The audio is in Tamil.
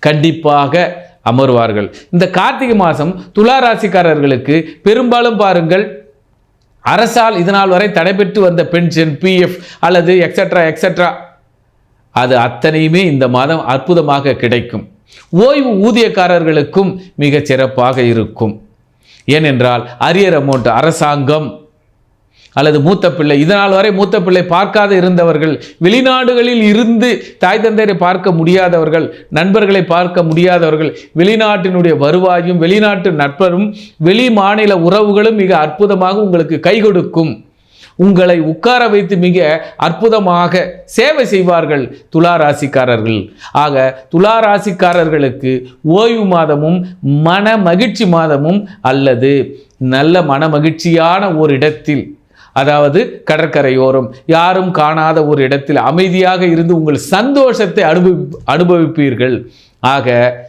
கண்டிப்பாக அமர்வார்கள். இந்த கார்த்திகை மாதம் துலா ராசிக்காரர்களுக்கு பெரும்பாலும் பாருங்கள், அரசால் இதனால் வரை தடைபெற்று வந்த பென்ஷன், பிஎஃப் அல்லது எக்ஸெட்ரா அது அத்தனையுமே இந்த மாதம் அற்புதமாக கிடைக்கும். ஓய்வு ஊதியக்காரர்களுக்கும் மிக சிறப்பாக இருக்கும். ஏனென்றால் அரியர் அமௌண்ட் அரசாங்கம் அல்லது மூத்த பிள்ளை, இதனால் வரை மூத்த பிள்ளை பார்க்காத இருந்தவர்கள், வெளிநாடுகளில் இருந்து தாய் தந்தையரை பார்க்க முடியாதவர்கள், நண்பர்களை பார்க்க முடியாதவர்கள், வெளிநாட்டினுடைய வருவாயும் வெளிநாட்டு நட்பரும் வெளி மாநில உறவுகளும் மிக அற்புதமாக உங்களுக்கு கை கொடுக்கும். உங்களை உட்கார வைத்து மிக அற்புதமாக சேவை செய்வார்கள் துலா ராசிக்காரர்கள். ஆக துலா ராசிக்காரர்களுக்கு ஓய்வு மாதமும் மன மகிழ்ச்சி மாதமும் அல்லது நல்ல மன மகிழ்ச்சியான ஒரு இடத்தில், அதாவது கடற்கரையோரம் யாரும் காணாத ஒரு இடத்தில் அமைதியாக இருந்து உங்கள் சந்தோஷத்தை அனுபவிப்பீர்கள். ஆக